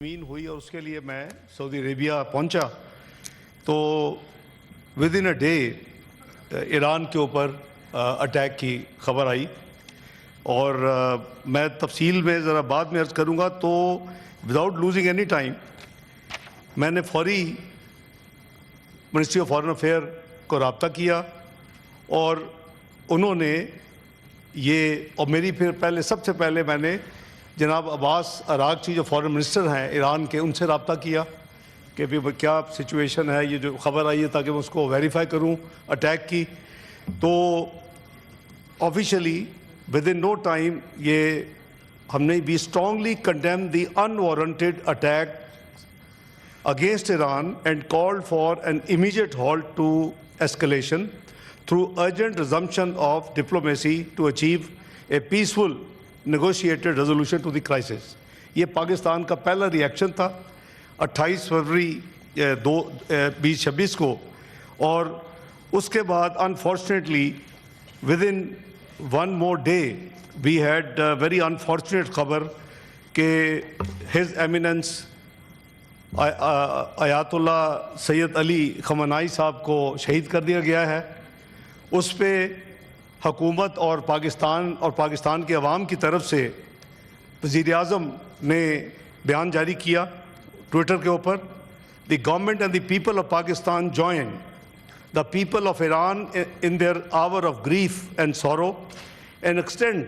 Mean हुई और उसके लिए मैं सऊदी अरेबिया पहुंचा तो with in a day Iran के ऊपर अटैक की खबर आई और मैं तफसील में ज़रा बाद में अर्ज़ करूंगा। तो विदाउट लूजिंग एनी टाइम मैंने फौरी मिनिस्ट्री ऑफ फॉरेन अफेयर को रब्ता किया और उन्होंने ये और मेरी फिर पहले सबसे पहले मैंने जनाब अब्बास अरागची जो फॉरेन मिनिस्टर हैं ईरान के, उनसे रब्ता किया कि भी क्या सिचुएशन है, ये जो ख़बर आई है, ताकि मैं उसको वेरीफाई करूं अटैक की। तो officially within no time ये हमने we strongly condemn the unwarranted attack against Iran and called for an immediate halt to escalation through urgent resumption of diplomacy to achieve a peaceful negotiated resolution to the crisis। ये पाकिस्तान का पहला reaction था 28 फरवरी 2026 को, और उसके बाद unfortunately with in one more day we had very unfortunate खबर कि his eminence Ayatollah Sayyid Ali Khamenei साहब को शहीद कर दिया गया है। उस पर हुकूमत और पाकिस्तान के अवाम की तरफ से वज़ीर-ए-आज़म ने बयान जारी किया ट्विटर के ऊपर, the government and the people of Pakistan join the people of Iran in their hour of grief and sorrow and extend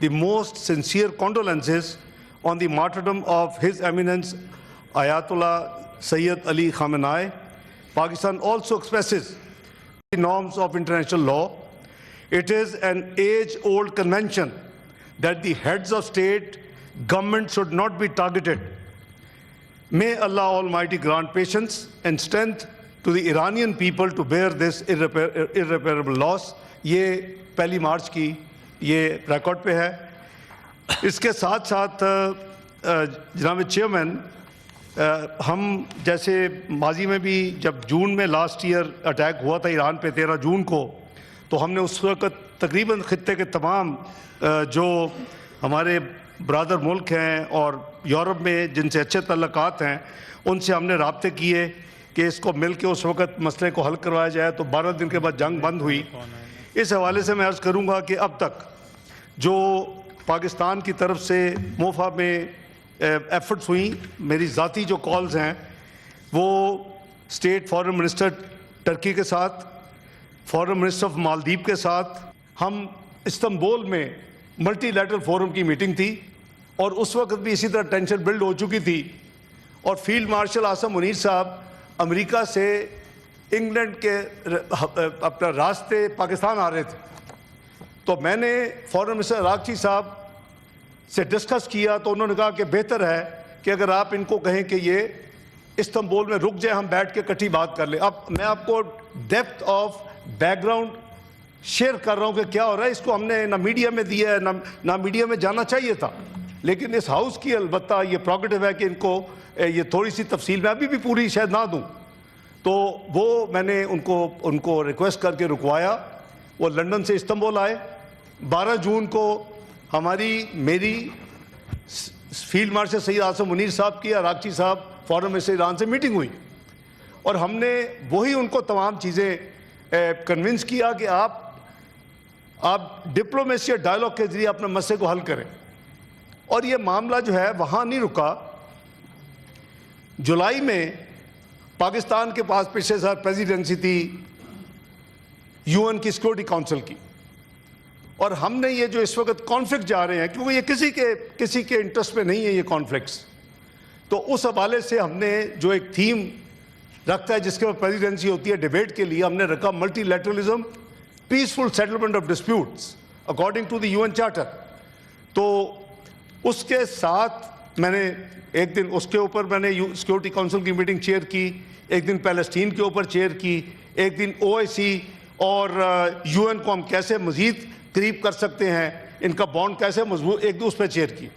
the most sincere condolences on the martyrdom of His Eminence Ayatollah Sayyid Ali Khamenei। Pakistan also expresses the norms of international law. It is an age-old convention that the heads of state, government should not be targeted. May Allah Almighty grant patience and strength to the Iranian people to bear this irreparable loss। ये 1 मार्च की ये record पे है। इसके साथ साथ जनाब chairman, हम जैसे माजी में भी जब जून में लास्ट ईयर अटैक हुआ था ईरान पे 13 जून को, तो हमने उस वक्त तकरीबन खित्ते के तमाम जो हमारे ब्रादर मुल्क हैं और यूरोप में जिनसे अच्छे तल्लुकात हैं उनसे हमने राब्ते किए कि इसको मिल के उस वक्त मसले को हल करवाया जाए। तो 12 दिन के बाद जंग बंद हुई। इस हवाले से मैं अर्ज़ करूँगा कि अब तक जो पाकिस्तान की तरफ से मोफा में एफर्ट्स हुई, मेरी ज़ाती जो कॉल्स हैं वो स्टेट फॉरेन मिनिस्टर टर्की के साथ, फॉरेन मिनिस्टर ऑफ मालदीव के साथ, हम इस्तांबुल में मल्टीलैटरल फोरम की मीटिंग थी और उस वक्त भी इसी तरह टेंशन बिल्ड हो चुकी थी। और फील्ड मार्शल आसम मुनीर साहब अमेरिका से इंग्लैंड के अपना रास्ते पाकिस्तान आ रहे थे। तो मैंने फॉरेन मिनिस्टर अरागची साहब से डिस्कस किया तो उन्होंने कहा कि बेहतर है कि अगर आप इनको कहें कि ये इस्तांबुल में रुक जाए, हम बैठ के इकट्ठी बात कर लें। अब मैं आपको डेप्थ ऑफ बैकग्राउंड शेयर कर रहा हूं कि क्या हो रहा है। इसको हमने ना मीडिया में दिया है, ना मीडिया में जाना चाहिए था, लेकिन इस हाउस की अलबत्ता ये प्रोगेटिव है कि इनको ये थोड़ी सी तफसील मैं अभी भी पूरी शायद ना दूं। तो वो मैंने उनको रिक्वेस्ट करके रुकवाया। वो लंदन से इस्तांबुल आए। 12 जून को मेरी फील्ड मार्शल सैयद आसम मुनीर साहब की, अरागची साहब फॉरेन मिनिस्टर ईरान से मीटिंग हुई और हमने वही उनको तमाम चीज़ें कन्विंस किया कि आप डिप्लोमेसी और डायलॉग के जरिए अपने मसले को हल करें। और ये मामला जो है वहाँ नहीं रुका। जुलाई में पाकिस्तान के पास पिछले साल प्रेसिडेंसी थी यूएन की सिक्योरिटी काउंसिल की, और हमने ये जो इस वक्त कॉन्फ्लिक्ट जा रहे हैं, क्योंकि ये किसी के इंटरेस्ट में नहीं है ये कॉन्फ्लिक्ट्स, तो उस हवाले से हमने जो एक थीम रखता है जिसके बाद प्रेसिडेंसी होती है डिबेट के लिए, हमने रखा multilateralism, peaceful settlement of disputes according to the UN charter. तो उसके साथ मैंने एक दिन उसके ऊपर मैंने सिक्योरिटी काउंसिल की मीटिंग चेयर की, एक दिन पैलेस्टीन के ऊपर चेयर की, एक दिन ओआईसी और यूएन को हम कैसे मजीद करीब कर सकते हैं, इनका बॉन्ड कैसे मजबूत, एक दूसरे पर चेयर की।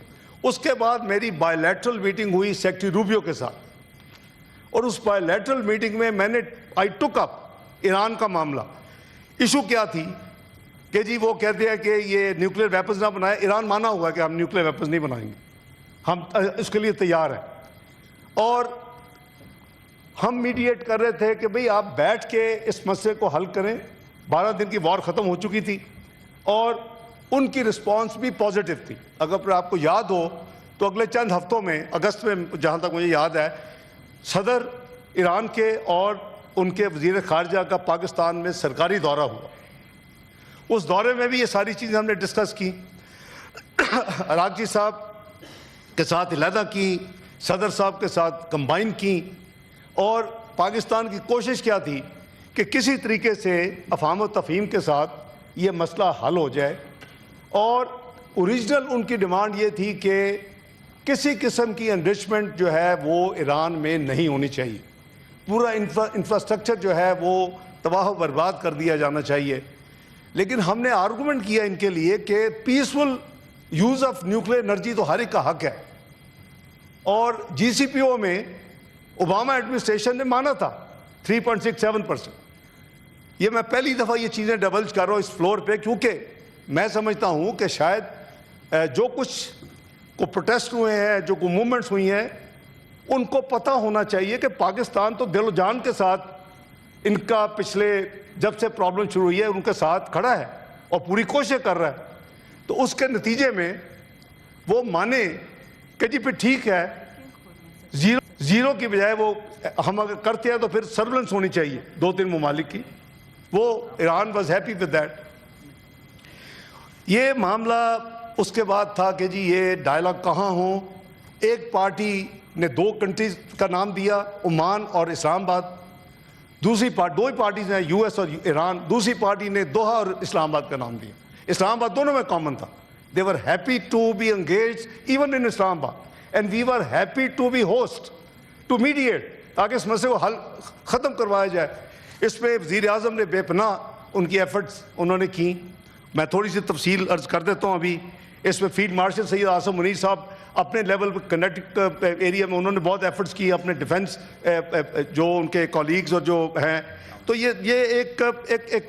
उसके बाद मेरी बायलैटरल मीटिंग हुई सेक्रेटरी रूबियो के साथ, और उस बायलैटरल मीटिंग में आई टुक अप ईरान का मामला। इशू क्या थी कि जी वो कहते हैं कि ये न्यूक्लियर वेपन्स ना बनाए। ईरान माना हुआ है कि हम न्यूक्लियर वेपन्स नहीं बनाएंगे, हम इसके लिए तैयार हैं। اور ہم میڈیٹ کر رہے تھے کہ بھئی آپ بیٹھ کے اس مسئلے کو حل کریں. 12 دن کی وار ختم ہو چکی تھی اور ان کی رسپانس بھی پازیٹیو تھی. اگر آپ کو یاد ہو تو اگلے چند ہفتوں میں اگست میں جہاں تک مجھے یاد ہے صدر ایران کے اور ان کے وزیر خارجہ کا پاکستان میں سرکاری دورہ ہوا. اس دورے میں بھی یہ ساری چیزیں ہم نے ڈسکس کی, اراغچی صاحب کے ساتھ علیحدہ کی, صدر صاحب کے ساتھ کمبائن کی, اور پاکستان کی کوشش کیا تھی کہ کسی طریقے سے افہام و تفہیم کے ساتھ یہ مسئلہ حل ہو جائے. اور اوریجنل ان کی ڈیمانڈ یہ تھی کہ کسی قسم کی انرچمنٹ جو ہے وہ ایران میں نہیں ہونی چاہیے, پورا انفراسٹرکچر جو ہے وہ تباہ و برباد کر دیا جانا چاہیے. لیکن ہم نے آرگومنٹ کیا ان کے لیے کہ peaceful use of nuclear energy تو ہر ایک کا حق ہے, اور جی سی پی او میں اوباما ایڈمنسٹریشن نے مانا تھا 3.67%. یہ میں پہلی دفعہ یہ چیزیں ڈبلج کر رہا ہوں اس فلور پہ, کیونکہ میں سمجھتا ہوں کہ شاید جو کچھ کو پروٹیسٹ ہوئے ہیں, جو کو موومنٹس ہوئی ہیں, ان کو پتہ ہونا چاہیے کہ پاکستان تو دل و جان کے ساتھ ان کا پچھلے جب سے پرابلم شروع ہوئی ہے ان کے ساتھ کھڑا ہے اور پوری کوشش کر رہا ہے. تو اس کے نتیجے میں وہ مانے کہ جی پھر ٹھیک ہے, زیرو کی بجائے وہ ہم اگر کرتے ہیں تو پھر سرولنس ہونی چاہیے 2-3 ممالک کی. وہ Iran was happy with that. یہ معاملہ اس کے بعد تھا کہ جی یہ ڈائلاگ کہاں ہوں. ایک پارٹی نے 2 کنٹریز کا نام دیا, عمان اور اسلام آباد. دوسری دو ہی پارٹیز ہیں, یو ایس اور ایران. دوسری پارٹی نے دوحہ اور اسلام آباد کا نام دیا. اسلام آباد دونوں میں کامن تھا. They were happy to be engaged even in Islamabad, and we were happy to be host, to mediate, تاکہ اس مسئلے کو حل ختم کروایا جائے. اس پہ وزیر اعظم نے بے پناہ ان کی ایفرٹس انہوں نے کی. میں تھوڑی سی تفصیل عرض کر دیتا ہوں. ابھی اس میں فیلڈ مارشل سید آصم منیر صاحب اپنے لیول پہ کنیکٹک ایریا میں انہوں نے بہت ایفرٹس کی, اپنے ڈیفنس جو ان کے کولیگز اور جو ہیں. تو یہ ایک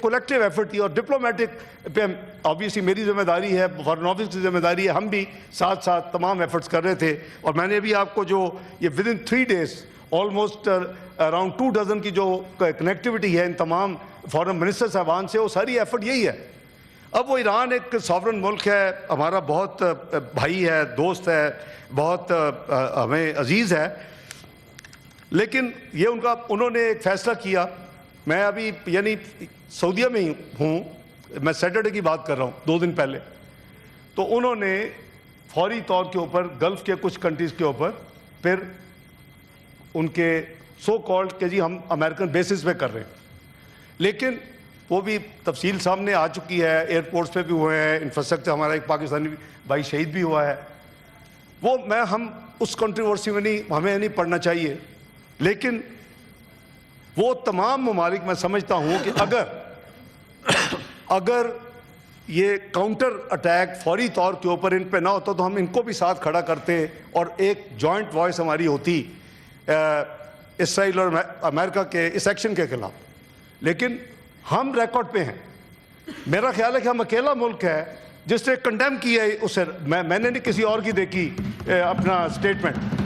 کولیکٹیو ایفرٹ تھی, اور ڈپلومیٹک پہ آبویسلی میری ذمہ داری ہے, فارن آفس کی ذمہ داری ہے. ہم بھی ساتھ ساتھ تمام ایفرٹس کر رہے تھے. اور میں نے ابھی آپ کو جو یہ ودن 3 days آلموسٹ اراؤنڈ 2 dozen کی جو کنیکٹیوٹی ہے ان تمام فارن منسٹر صاحبان سے, وہ ساری ایفرٹ یہی ہے. اب وہ ایران ایک ساورن ملک ہے, ہمارا بہت بھائی ہے, دوست ہے, بہت ہمیں عزیز ہے. لیکن یہ انہوں نے ایک فیصلہ کیا. میں ابھی یعنی سعودیہ میں ہی ہوں, میں سیٹرڈے کی بات کر رہا ہوں 2 دن پہلے. تو انہوں نے فوری طور کے اوپر گلف کے کچھ کنٹریز کے اوپر پھر ان کے سو کالڈ کہ جی ہم امریکن بیسز پہ کر رہے ہیں. لیکن وہ بھی تفصیل سامنے آ چکی ہے, ایئرپورٹس پہ بھی ہوئے ہیں, انفراسٹرکچر ہمارا ایک پاکستانی بھائی شہید بھی ہوا ہے. وہ ہم اس کنٹروورسی میں ہمیں نہیں پڑھنا چاہیے. لیکن وہ تمام ممالک میں سمجھتا ہوں کہ اگر یہ کاؤنٹر اٹیک فوری طور کے اوپر ان پہ نہ ہوتا تو ہم ان کو بھی ساتھ کھڑا کرتے اور ایک جوائنٹ وائس ہماری ہوتی اسرائیل اور امریکہ کے اس ایکشن کے خلاف. لیکن ہم ریکارڈ پہ ہیں. میرا خیال ہے کہ ہم اکیلا ملک ہے جس نے کنڈیم کیا ہے اسے. میں نے نہیں کسی اور کی دیکھی اپنا اسٹیٹمنٹ.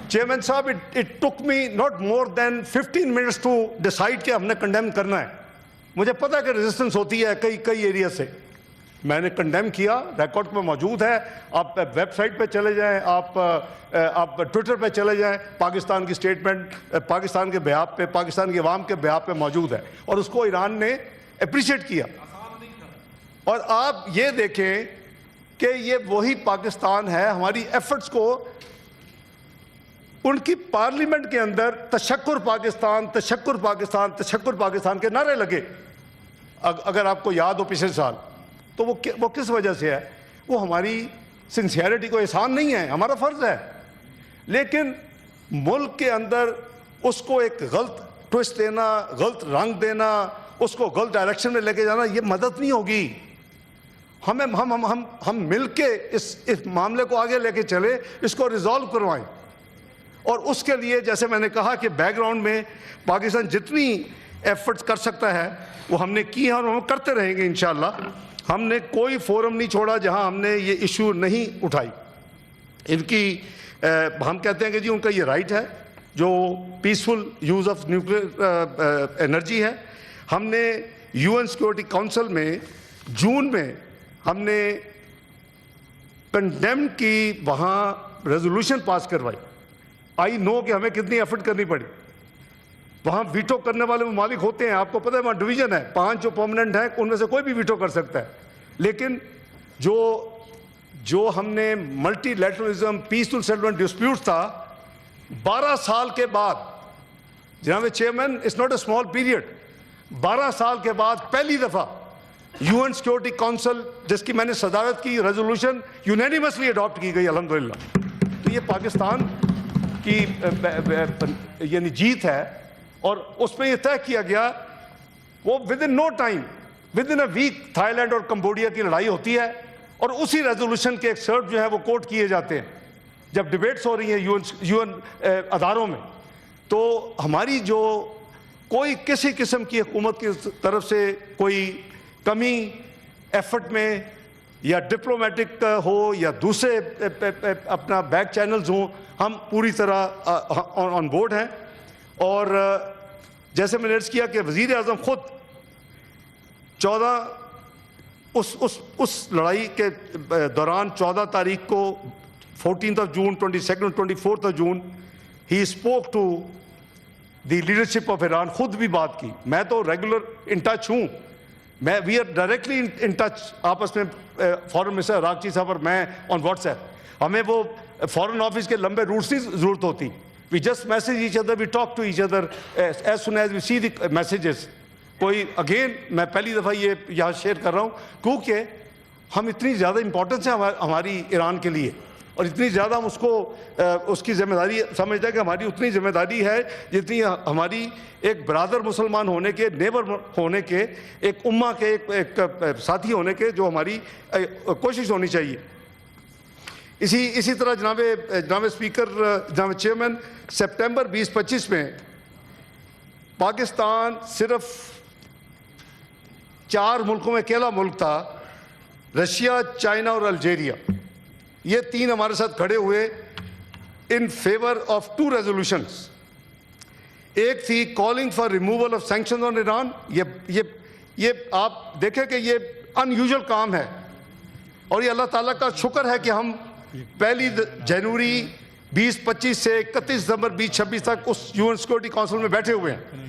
چیئرمین صاحب, it took me not more than 15 minutes to decide کہ ہم نے کنڈیم کرنا ہے. مجھے پتا ہے کہ ریزسٹنس ہوتی ہے کئی ایریا سے. میں نے کنڈیم کیا, ریکارڈ پہ موجود ہے. آپ ویب سائٹ پہ چلے جائیں, آپ ٹویٹر پہ چلے جائیں, پاکستان کی اسٹیٹمنٹ پاکستان کے بیہاف پہ, پاکستان کے عوام کے بیہاف پہ موجود ہے, اور اس کو ایران نے اپریشیٹ کیا. اور آپ یہ دیکھیں کہ یہ وہی پاکستان ہے. ہماری ایفرٹس کو ان کی پارلیمنٹ کے اندر تشکر پاکستان, تشکر پاکستان, تشکر پاکستان کے نعرے لگے. اگر آپ کو یاد ہو پچھلے سال, تو وہ کس وجہ سے ہے؟ وہ ہماری سنسیئرٹی کو احسان نہیں ہے, ہمارا فرض ہے. لیکن ملک کے اندر اس کو ایک غلط ٹوسٹ دینا, غلط رنگ دینا, اس کو غلط ڈائریکشن میں لے کے جانا, یہ مدد نہیں ہوگی. ہم مل کے اس معاملے کو آگے لے کے چلے, اس کو ریزالو کروائیں. اور اس کے لیے جیسے میں نے کہا کہ بیک گراؤنڈ میں پاکستان جتنی ایفرٹس کر سکتا ہے وہ ہم نے کی ہے, اور ہم کرتے رہیں گے انشاءاللہ. ہم نے کوئی فورم نہیں چھوڑا جہاں ہم نے یہ ایشو نہیں اٹھائی. ان کی ہم کہتے ہیں کہ جی ان کا یہ رائٹ ہے جو peaceful use of nuclear energy ہے. ہم نے یو این سیکورٹی کونسل میں جون میں ہم نے کنڈیم کی وہاں ریزولوشن پاس کروائی. آئی نو کہ ہمیں کتنی ایفرٹ کرنی پڑی. وہاں ویٹو کرنے والے ممالک ہوتے ہیں, آپ کو پتہ ہے وہاں ڈویژن ہے, 5 جو پرماننٹ ہیں ان میں سے کوئی بھی ویٹو کر سکتا ہے. لیکن جو ہم نے multilateralism peaceful settlement dispute تھا, 12 سال کے بعد, جناب chairman it's not a small period, 12 سال کے بعد پہلی دفعہ یو این سیکورٹی کونسل جس کی میں نے صدارت کی, ریزولوشن یونینیمسلی اڈاپٹ کی گئی الحمدللہ. تو یہ پاکستان کی یعنی جیت ہے, اور اس میں یہ طے کیا گیا وہ within no time, within a week Thailand اور کمبوڈیا کی لڑائی ہوتی ہے, اور اسی ریزولوشن کے ایکسرپٹ جو ہے وہ کوٹ کیے جاتے ہیں جب ڈیبیٹس ہو رہی ہیں یو این اداروں میں. تو ہماری جو کوئی کسی قسم کی حکومت کی طرف سے کوئی کمی ایفرٹ میں یا ڈپلومیٹک ہو یا دوسرے اپنا بیک چینلز ہوں, ہم پوری طرح آن بورڈ ہیں. اور جیسے میں نے عرض کیا کہ وزیر اعظم خود 14 اس لڑائی کے دوران 14 تاریخ کو 14 جون 22 24 June he spoke to the leadership of Iran, خود بھی بات کی. میں تو ریگولر ان ٹچ ہوں, we are directly in touch آپس میں, فارن منسٹر عراقچی صاحب اور میں آن واٹس ایپ. ہمیں وہ فارن آفس کے لمبے روٹس کی ضرورت ہوتی. We just message each other, we talk to each other as soon as we see the messages. کوئی اگین میں پہلی دفعہ یہ یہاں شیئر کر رہا ہوں کیونکہ ہم اتنی زیادہ امپورٹنس ہے ہماری ایران کے لیے, اور اتنی زیادہ ہم اس کی ذمہ داری سمجھتے ہیں کہ ہماری اتنی ذمہ داری ہے جتنی ہماری ایک برادر مسلمان ہونے کے, نیبر ہونے کے, ایک امہ کے, ایک ساتھی ہونے کے, جو ہماری کوشش ہونی چاہیے. اسی طرح جناب اسپیکر, جناب چیئرمین, سپٹمبر 2025 میں پاکستان صرف 4 ملکوں میں اکیلا ملک تھا, رشیا, چائنا اور الجیریا. یہ 3 ہمارے ساتھ کھڑے ہوئے ان فیور آف 2 ریزولوشنز. ایک تھی calling for removal of sanction on Iran. یہ آپ دیکھیں کہ یہ ان یوزول کام ہے, اور یہ اللہ تعالیٰ کا شکر ہے کہ ہم 1 جنوری 2025 سے 31 دسمبر 2026 تک اس یو این سیکورٹی کونسل میں بیٹھے ہوئے ہیں.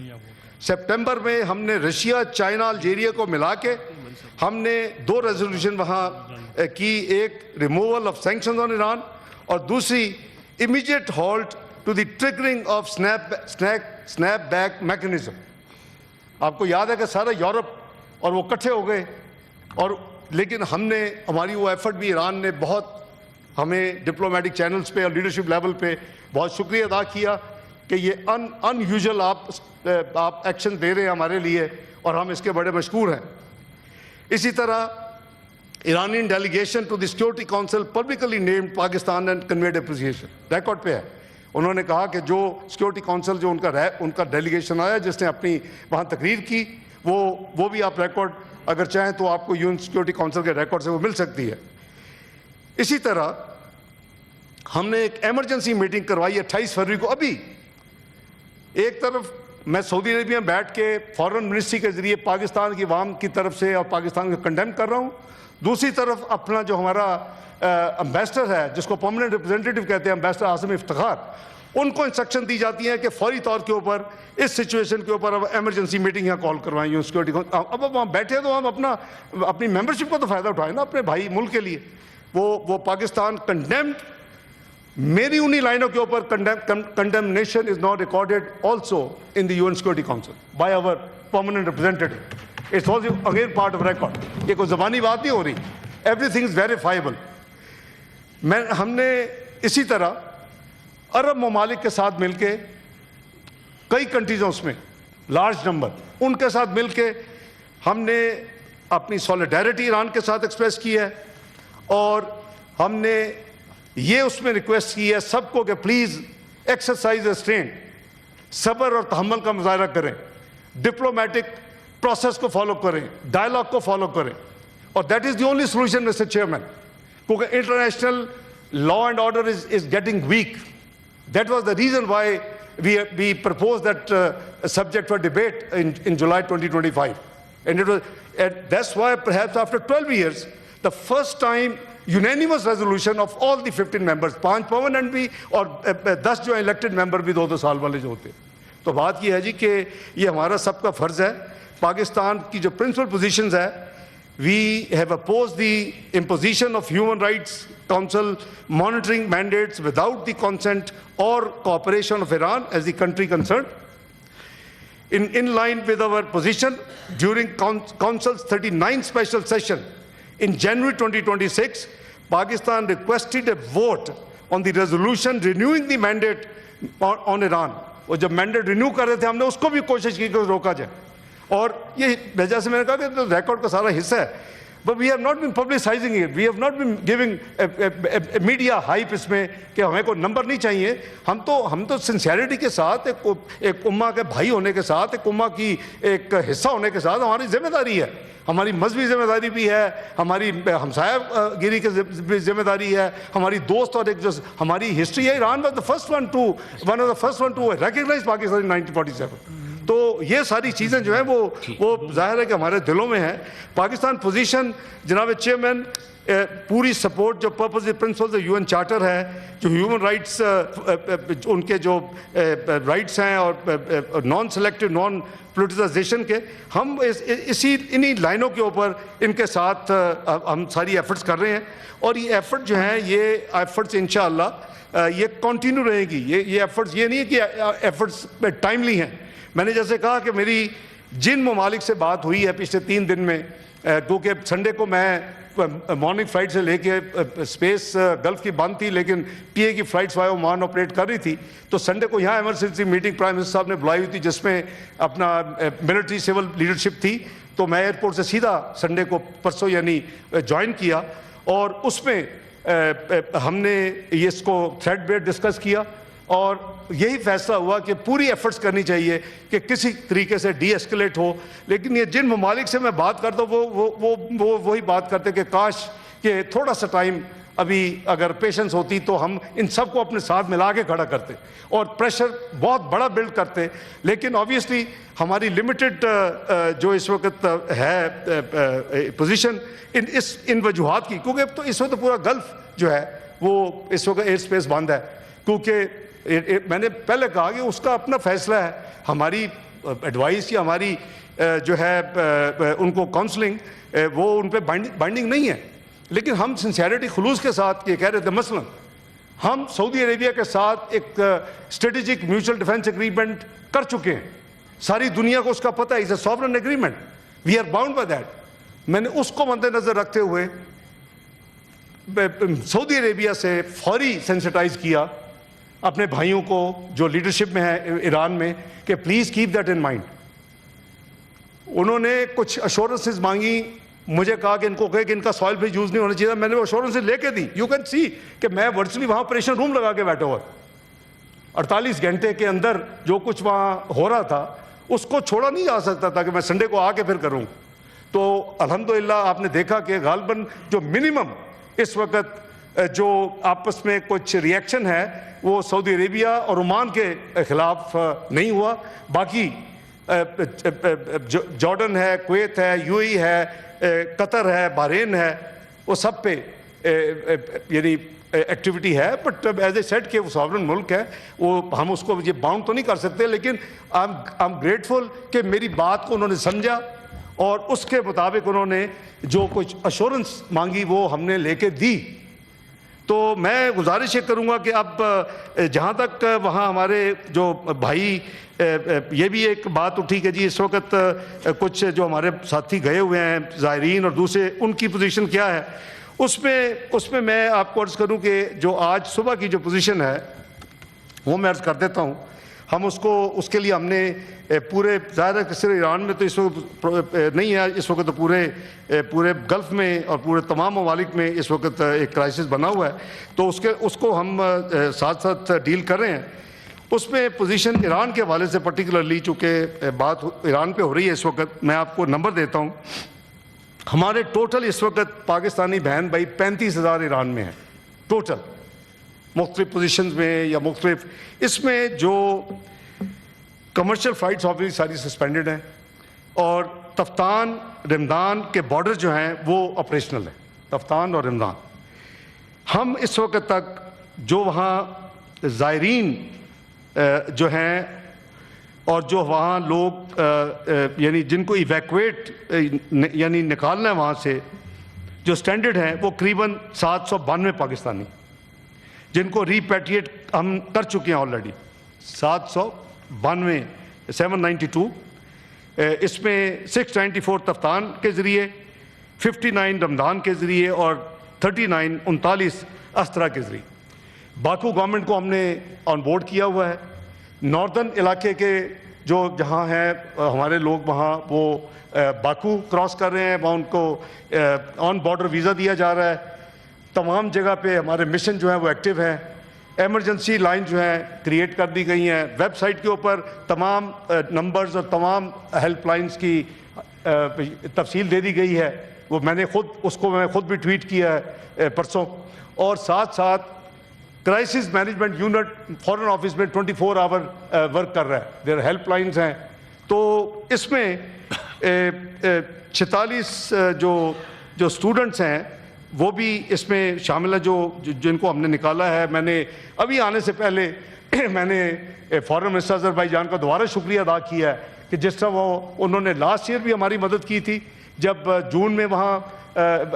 سپٹمبر میں ہم نے رشیا, چائنا, الجیریا کو ملا کے ہم نے 2 ریزولوشن وہاں کی, ایک removal of sanction on Iran اور دوسری immediate halt to the triggering of snapback mechanism. آپ کو یاد ہے کہ سارا یورپ اور وہ اکٹھے ہو گئے, اور لیکن ہم نے, ہماری وہ ایفرٹ بھی ایران نے بہت ہمیں ڈپلومیٹک چینلز پہ اور لیڈرشپ لیول پہ بہت شکریہ ادا کیا کہ یہ ان یوزول آپ ایکشن دے رہے ہیں ہمارے لیے, اور ہم اس کے بڑے مشکور ہیں. اسی طرح Iranian delegation to the security council publicly named Pakistan and conveyed appreciation. Record پہ ہے, انہوں نے کہا کہ جو سیکورٹی کونسل جو ان کا ڈیلیگیشن آیا جس نے اپنی وہاں تقریر کی, وہ بھی آپ ریکارڈ اگر چاہیں تو آپ کو یو این سیکورٹی کونسل کے ریکارڈ سے وہ مل سکتی ہے. اسی طرح ہم نے ایک ایمرجنسی میٹنگ کروائی 28 فروری کو. ابھی ایک طرف میں سعودی عربیہ میں بیٹھ کے فارن منسٹری کے ذریعے پاکستان کی عوام کی طرف سے اور پاکستان کو کنڈیم کر رہا ہوں, دوسری طرف اپنا جو ہمارا امبیسڈر ہے جس کو پرماننٹ ریپرزینٹیٹو کہتے ہیں, امبیسڈر عاصم افتخار, ان کو انسٹرکشن دی جاتی ہیں کہ فوری طور کے اوپر اس سچویشن کے اوپر اب ایمرجنسی میٹنگ یہاں کال کروائیں یو سیکورٹی. اب وہاں بیٹھے تو ہم اپنی ممبرشپ کو تو فائدہ اٹھائیں نا اپنے بھائی ملک کے لیے. وہ پاکستان کنڈیمڈ, میری انہی لائنوں کے اوپر condemnation is not recorded also in the U N security council by our permanent representative. It's also again part of record. یہ کوئی زبانی بات نہیں ہو رہی, ایوری تھنگ از ویریفائبل. ہم نے اسی طرح عرب ممالک کے ساتھ مل کے, کئی کنٹریز ہیں اس میں لارج نمبر, ان کے ساتھ مل کے ہم نے اپنی سولیڈیرٹی ایران کے ساتھ ایکسپریس کی ہے, اور ہم نے یہ اس میں ریکویسٹ کی ہے سب کو کہ پلیز ایکسرسائز ریسٹرین, صبر اور تحمل کا مظاہرہ کریں, ڈپلومیٹک پروسیس کو فالو کریں, ڈائلاگ کو فالو کریں, اور that is the only solution mister chairman. کیونکہ انٹرنیشنل law and order is getting weak. That was the reason why we proposed that subject for debate in July 2025. And that's why perhaps after 12 years, the first time unanimous resolution of all the 15 members, 5 permanent भी और 10 जो elected member भी 2-2 साल वाले जो होते. तो बात ये है जी कि ये हमारा सबका फर्ज है. पाकिस्तान की जो principal positions है, we have opposed the imposition of Human Rights Council monitoring mandates without the consent or cooperation of Iran as the country concerned. In line with our position, during Council's 39th special session in January 2026, Pakistan requested a vote on the resolution renewing the mandate on Iran. और जब mandate renew कर रहे थे हमने उसको भी कोशिश की कि रोका जाए. और ये वजह से मैंने कहा कि तो record का सारा हिस्सा है. But we have not been publicizing it. We have not been giving a media hype इसमें कि हमें कोई नंबर नहीं चाहिए. हम तो sincerity के साथ एक उम्मा के भाई होने के साथ एक उम्मा की एक हिस्सा होने के साथ हमारी जिम्मेदारी है. हमारी मजहबी जिम्मेदारी भी है, हमारी हमसायागिरी की जिम्मेदारी है, हमारी दोस्त और एक जो हमारी हिस्ट्री है. Iran was the first one to recognize Pakistan in 1947. तो ये सारी चीज़ें जो हैं वो जाहिर है कि हमारे दिलों में है. पाकिस्तान पोजीशन जनाब चेयरमैन पूरी सपोर्ट जो पर्पस प्रिंसिपल यूएन चार्टर है, जो ह्यूमन राइट्स उनके जो राइट्स हैं और नॉन सेलेक्टिव नॉन पोलिटिसाइजेशन के, हम इन्हीं लाइनों के ऊपर इनके साथ हम सारी एफर्ट्स कर रहे हैं. और ये एफर्ट जो हैं ये एफर्ट्स इंशाअल्लाह ये कंटिन्यू रहेगी. ये एफर्ट्स ये नहीं है कि एफर्ट्स टाइमली हैं. मैंने जैसे कहा कि मेरी जिन ममालिक से बात हुई है पिछले 3 दिन में, क्योंकि संडे को मैं मॉर्निंग फ्लाइट से लेके स्पेस गल्फ की बंद थी लेकिन पीए की फ्लाइट्स वाया ओमान ऑपरेट कर रही थी, तो संडे को यहाँ इमरजेंसी मीटिंग प्राइम मिनिस्टर साहब ने बुलाई हुई थी जिसमें अपना मिलिट्री सिविल लीडरशिप थी. तो मैं एयरपोर्ट से सीधा संडे को परसों यानी ज्वाइन किया और उसमें हमने ये इसको थ्रेड बेस्ड डिस्कस किया और यही फैसला हुआ कि पूरी एफर्ट्स करनी चाहिए कि किसी तरीके से डी एस्केलेट हो. लेकिन ये जिन ममालिक से मैं बात करता हूँ वो वही बात करते कि काश कि थोड़ा सा टाइम अभी अगर पेशेंस होती तो हम इन सबको अपने साथ मिला के खड़ा करते और प्रेशर बहुत बड़ा बिल्ड करते. लेकिन ऑब्वियसली हमारी लिमिटेड जो इस वक्त है पोजीशन इन वजूहात की, क्योंकि तो इस वक्त पूरा गल्फ जो है वो इस वक्त एयर स्पेस बंद है. क्योंकि मैंने पहले कहा कि उसका अपना फैसला है. हमारी एडवाइस या हमारी जो है उनको काउंसलिंग वो उन पर बाइंडिंग नहीं है. लेकिन हम सिंसियरिटी खुलूस के साथ ये कह रहे थे, मसलन हम सऊदी अरेबिया के साथ एक स्ट्रेटेजिक म्यूचुअल डिफेंस एग्रीमेंट कर चुके हैं. सारी दुनिया को उसका पता है. It's a sovereign agreement, we are bound by that. मैंने उसको मद्देनजर रखते हुए सऊदी अरेबिया से फौरी सेंसिटाइज किया अपने भाइयों को जो लीडरशिप में है ईरान में कि please keep that in mind. उन्होंने कुछ अश्योरेंसेस मांगी, मुझे कहा कि इनको कहे कि इनका सॉइल भी यूज़ नहीं होना चाहिए. मैंने वो अश्योरेंसेस लेके दी. यू कैन सी कि मैं वर्चुअली वहाँ ऑपरेशन रूम लगा के बैठा हुआ 48 घंटे के अंदर जो कुछ वहाँ हो रहा था उसको छोड़ा नहीं जा सकता था कि मैं संडे को आके फिर करूँ. तो अल्हम्दुलिल्लाह आपने देखा कि गालबन जो मिनिमम इस वक्त जो आपस में कुछ रिएक्शन है वो सऊदी अरेबिया और ओमान के खिलाफ नहीं हुआ. बाकी जॉर्डन है, कुवैत है, यूएई है, कतर है, बहरीन है, वो सब पे यानी एक्टिविटी है. बट एज ए सेट कि वो सॉवरेन मुल्क है, वो हम उसको ये बाउंड तो नहीं कर सकते. लेकिन आई एम ग्रेटफुल कि मेरी बात को उन्होंने समझा और उसके मुताबिक उन्होंने जो कुछ अश्योरेंस मांगी वो हमने लेके दी. तो मैं गुजारिश ये करूँगा कि अब जहाँ तक वहाँ हमारे जो भाई ये भी एक बात उठी कि जी इस वक्त कुछ जो हमारे साथी गए हुए हैं ज़ायरीन और दूसरे उनकी पोजीशन क्या है, उसमें मैं आपको अर्ज़ करूँ कि जो आज सुबह की जो पोजीशन है वो मैं अर्ज़ कर देता हूँ. हम उसके लिए हमने पूरे ज़ाहिर है कि सिर्फ ईरान में तो इस वक्त नहीं है, इस वक्त तो पूरे गल्फ़ में और पूरे तमाम ममालिक में इस वक्त एक क्राइसिस बना हुआ है. तो उसको हम साथ साथ डील कर रहे हैं. उसमें पोजीशन ईरान के हवाले से पर्टिकुलरली चूँकि बात ईरान पे हो रही है इस वक्त, मैं आपको नंबर देता हूँ. हमारे टोटल इस वक्त पाकिस्तानी बहन भाई 35,000 ईरान में हैं टोटल. मुख्तलिफ पोजीशंस में या मुख्तलिफ, इसमें जो कमर्शियल फ़्लाइट्स ऑब्वियसली सारी सस्पेंडेड हैं और तफ्तान रमदान के बॉर्डर जो हैं वो ऑपरेशनल है, तफ्तान और रमदान। हम इस वक्त तक जो वहाँ ज़ायरीन जो हैं और जो वहाँ लोग यानी जिनको इवैक्यूएट यानी निकालना है वहाँ से, जो स्टैंडर्ड हैं वो करीबन 792 पाकिस्तानी, जिनको रिपैट्रिएट हम कर चुके हैं ऑलरेडी 792, इसमें 694 तफ्तान के ज़रिए, 59 रमदान के ज़रिए और 39 अस्त्रा के ज़रिए। बाकू गवर्नमेंट को हमने ऑन बोर्ड किया हुआ है। नॉर्दर्न इलाके के जो जहाँ हैं हमारे लोग वहाँ वो बाकू क्रॉस कर रहे हैं, वहाँ उनको ऑन बॉर्डर वीज़ा दिया जा रहा है। तमाम जगह पे हमारे मिशन जो है वो एक्टिव हैं। एमरजेंसी लाइन जो है क्रिएट कर दी गई हैं। वेबसाइट के ऊपर तमाम नंबर्स और तमाम हेल्पलाइंस की तफसील दे दी गई है। वो मैं खुद भी ट्वीट किया है परसों। और साथ साथ crisis management unit foreign office में 24 आवर वर्क कर रहा है। देयर हेल्पलाइंस हैं। तो इसमें 46 जो स्टूडेंट्स हैं वो भी इसमें शामिल है, जिनको हमने निकाला है। मैंने अभी आने से पहले मैंने फॉरेन मिनिस्टर अज़रबैजान का दोबारा शुक्रिया अदा किया है कि जिस तरह उन्होंने लास्ट ईयर भी हमारी मदद की थी जब जून में वहाँ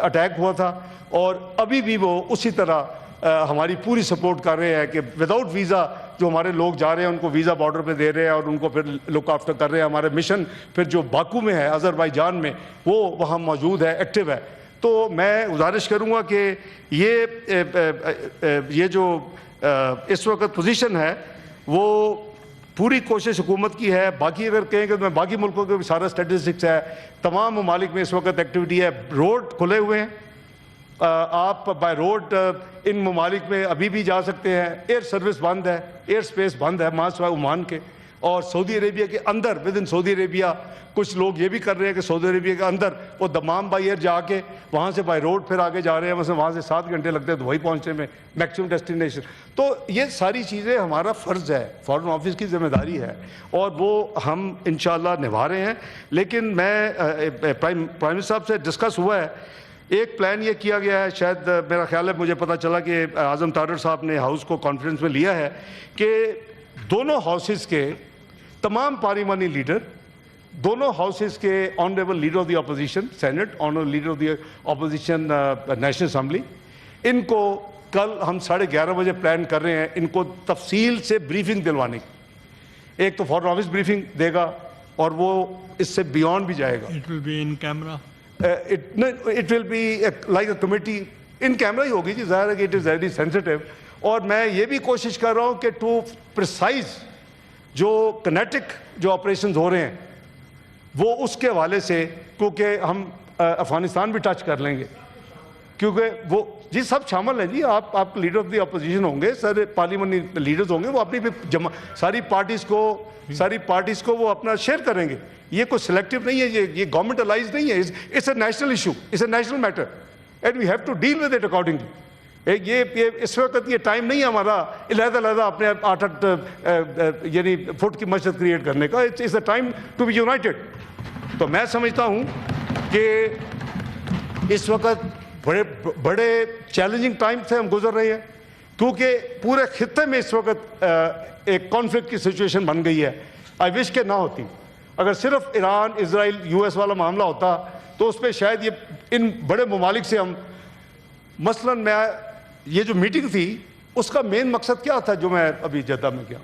अटैक हुआ था, और अभी भी वो उसी तरह हमारी पूरी सपोर्ट कर रहे हैं कि विदाउट वीज़ा जो हमारे लोग जा रहे हैं उनको वीज़ा बॉर्डर पे दे रहे हैं और उनको फिर लुक आफ्टर कर रहे हैं। हमारे मिशन फिर जो बाकू में है अज़रबैजान में वो वहाँ मौजूद है, एक्टिव है। तो मैं गुजारिश करूँगा कि ये जो इस वक्त पोजीशन है वो पूरी कोशिश हुकूमत की है। बाकी अगर कहें कि मैं बाकी मुल्कों के भी सारा स्टेटिस्टिक्स है, तमाम ममालिक में इस वक्त एक्टिविटी है। रोड खुले हुए हैं, आप बाय रोड इन ममालिक में अभी भी जा सकते हैं। एयर सर्विस बंद है, एयर स्पेस बंद है मासवा ओमान के। और सऊदी अरेबिया के अंदर विद इन सऊदी अरेबिया कुछ लोग ये भी कर रहे हैं कि सऊदी अरेबिया के अंदर वो दमाम बाई एयर जाके वहाँ से बाय रोड फिर आगे जा रहे हैं। वहाँ से 7 घंटे लगते हैं दुबई पहुँचने में, मैक्सिमम डेस्टिनेशन। तो ये सारी चीज़ें हमारा फ़र्ज़ है, फॉरेन ऑफिस की ज़िम्मेदारी है और वो हम इंशाअल्लाह निभा रहे हैं। लेकिन मैं प्राइम मिनिस्टर साहब से डिस्कस हुआ है, एक प्लान ये किया गया है, शायद मेरा ख्याल है, मुझे पता चला कि आज़म तारड़ साहब ने हाउस को कॉन्फ्रेंस में लिया है कि दोनों हाउसेस के तमाम पार्लिमानी लीडर, दोनों हाउसेस के honourable leader of the opposition senate, honourable leader of the opposition national assembly, इनको कल हम 11:30 बजे प्लान कर रहे हैं इनको तफसील से ब्रीफिंग दिलवाने की। एक तो फॉरेन ऑफिस ब्रीफिंग देगा और वो इससे बियॉन्ड भी जाएगा। It will be in camera, it will be like a committee, in camera ही होगी जी, ज़ाहिर है कि इट इज़ वेरी सेंसिटिव। और मैं ये भी कोशिश कर रहा हूँ कि टू प्रिसाइज जो कनेटिक जो ऑपरेशन हो रहे हैं वो उसके हवाले से, क्योंकि हम अफगानिस्तान भी टच कर लेंगे, क्योंकि वो जी सब शामिल हैं जी। आप लीडर ऑफ द अपोजिशन होंगे, सारे पार्लियामेंट्री लीडर्स होंगे, वो अपनी भी सारी पार्टीज़ को वो अपना शेयर करेंगे। ये कोई सिलेक्टिव नहीं है, ये गवर्नमेंट अलाइज नहीं है। It's a national issue, it's a national matter and we have to deal with it accordingly. ये इस वक्त ये टाइम नहीं है हमारा अलग-अलग अपने 8 यानी फुट की मस्जिद क्रिएट करने का। It's a time to be united. तो मैं समझता हूँ कि इस वक्त बड़े चैलेंजिंग टाइम से हम गुजर रहे हैं, क्योंकि पूरे खित्ते में इस वक्त एक कॉन्फ्लिक्ट की सिचुएशन बन गई है। आई विश के ना होती, अगर सिर्फ ईरान इजराइल यूएस वाला मामला होता तो उस पर शायद ये इन बड़े ममालिक से हम, मसलन मैं ये जो मीटिंग थी उसका मेन मकसद क्या था जो मैं अभी जद्दा में गया,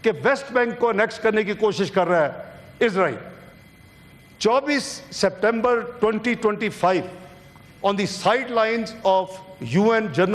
कि वेस्ट बैंक को अनेक्स करने की कोशिश कर रहा है Israel. 24 September 2025 on the sidelines of UN General